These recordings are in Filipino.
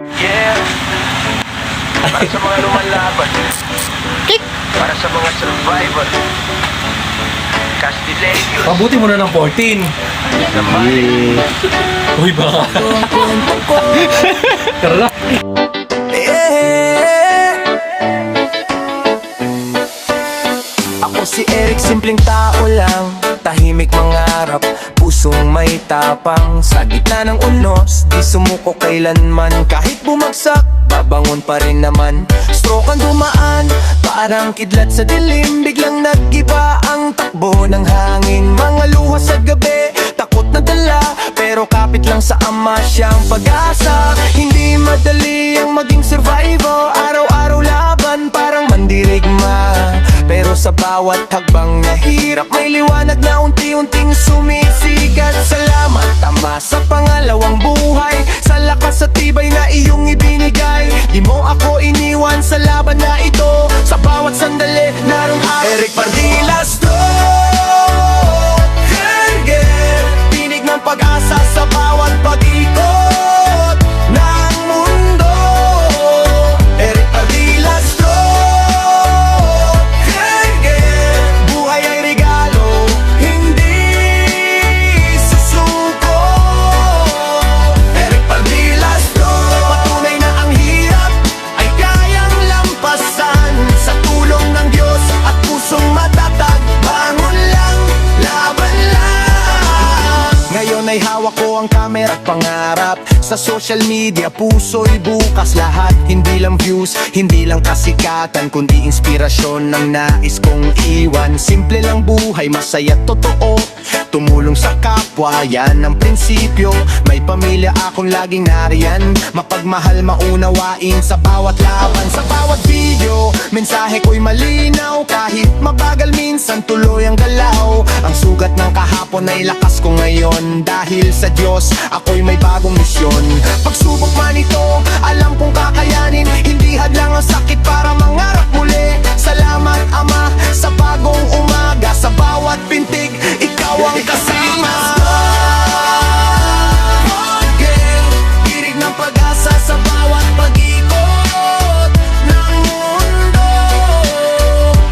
Yeah. Para sa mga lumalaban. Para sa mga survivor. Castilleros. Pabuti mo na ng 14. Uy, baka. Tara na. Ako si Eric, simpleng tao lang, tahimik mangarap, pusong may tapang. Sa gitna ng unos, di sumuko kailanman. Kahit bumagsak, babangon pa rin naman. Stroke ang dumaan, parang kidlat sa dilim. Biglang nag-iba ang takbo ng hangin. Mga luha sa gabi, takot na dala, pero kapit lang sa ama siyang pag-asa. Hindi madali ang maging survivor, araw-araw laban parang mandirigma. Pero sa bawat hagbang nahirap, may liwanag na unti-unting sumisikat. Salamat Ama sa pangalawang buhay, sa lakas at tibay na iyong ibinigay. Di mo ako iniwan sa laban na ito, sa bawat sandali naroon ako. Eric Pardilas to Herger, tinig ng pag-asa sa bawat pag-ikot ng mundo. Eric Pardilas to Herger, buhay ay regalo, hindi susuko. Eric Pardilas to, patunay na ang hirap ay kayang lampasan. Sa tulong ng Diyos at pusong matatag, bangon lang, laban lang. Ngayon ay hawak ko ang camera at pangarap. Sa social media, puso'y bukas lahat. Hindi lang views, hindi lang kasikatan, kundi inspirasyon ng nais kong iwan. Simple lang buhay, masaya totoo, tumulong sa kapwa, yan ang prinsipyo. May pamilya akong laging nariyan, mapagmahal, maunawain sa bawat laban. Sa bawat video, mensahe ko'y malinaw. Kahit mabagal minsan, tuloy ang galaw. Ang sugat ng kahapon ay lakas ko ngayon. Dahil sa Diyos, ako'y may bagong misyon. Pagsubok man ito, alam kong kakayanin. Hindi hadlang ang sakit para mangarap muli. Salamat Ama sa bagong umaga. Sa bawat pintig, ikaw ang kasama. Tirig ng pag-asa sa bawat pag-ikot ng mundo.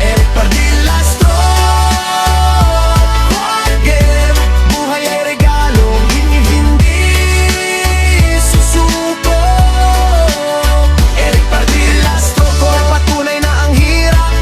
Eric Pardilas to buhay ay regalo, hindi susuko. Eric Pardilas to, patunay na ang hirap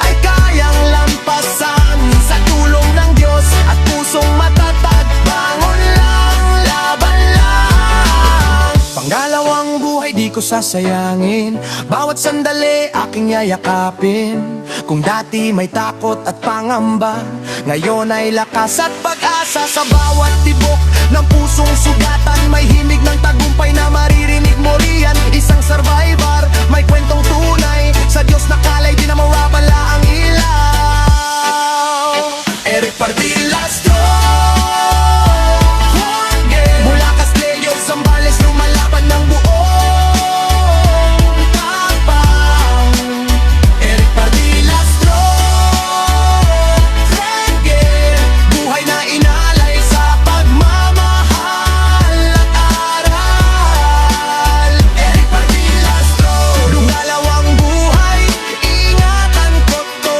ay kayang lampasan. Sa tulong ng Diyos at pusong matatag, bangon lang, laban lang. Pangalawang buhay di ko sasayangin, bawat sandali aking yayakapin. Kung dati may takot at pangamba, ngayon ay lakas at pag-asa. Sa bawat tibok ng pusong sugatan, may himig ng tagumpay na maririnig mo riyan. Isang survivor, may kwentong tunay, sa Diyos nakalay, di na mawawala ang ilaw. Eric Pardilas to mula Castilleros, Zambales, lumalaban ng buong tapang. Eric Pardilas to buhay na inalay sa pagmamahal at aral. Eric Pardilas to, lumalaw ang buhay, ingatan ko to.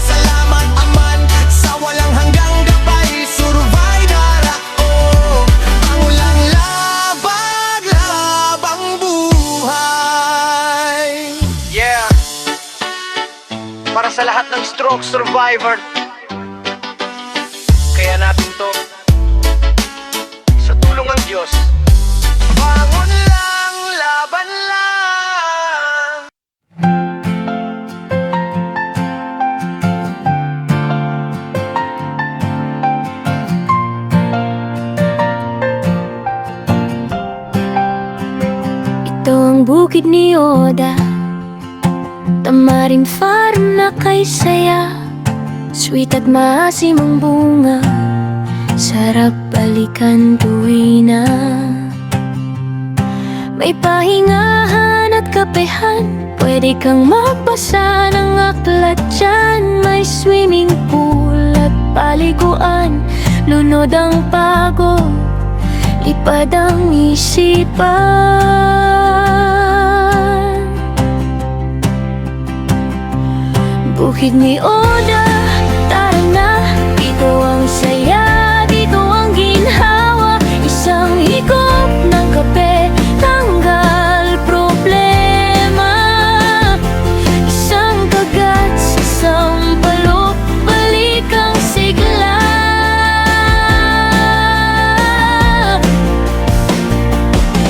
Salamat Aman sa walang hanggang gabay, survivor ako. Pangulang labang buhay. Yeah. Para sa lahat ng stroke survivor, kaya natin to. Sa tulong ng Diyos, bangon lang, laban lang. Ito ang bukid ni Oda, tamarin farm na kay saya. Sweet at maasim ang bunga, sarap balikan tuwi na. May pahingahan at kapehan, pwede kang magbasa ng aklat dyan. May swimming pool at paliguan, lunod ang pagod, lipad ang isipan. bukid ni Oda. Tara na, dito ang saya, dito ang ginhawa. Isang higop ng kape, tanggal problema. Isang kagat sa sampalok, balik ang sigla.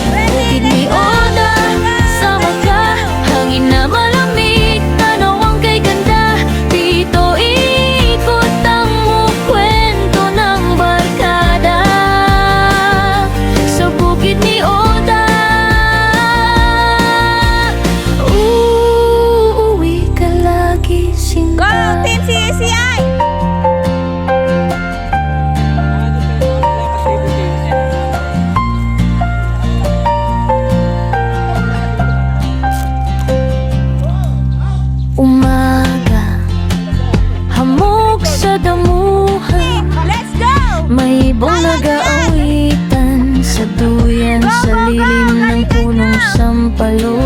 Bukid ni Oda, sama ka, hangin na malamig, tanaw ang kay ganda. Dito ikot ang kwento ng barkada. Sa bukid ni Oda, uuwi ka lagi, sinta. Go, Team CACI! Umaga, hamog sa damuhan, Let's go! may ibong nag-aawitan sa duyan, sa lilim ng punong sampalo.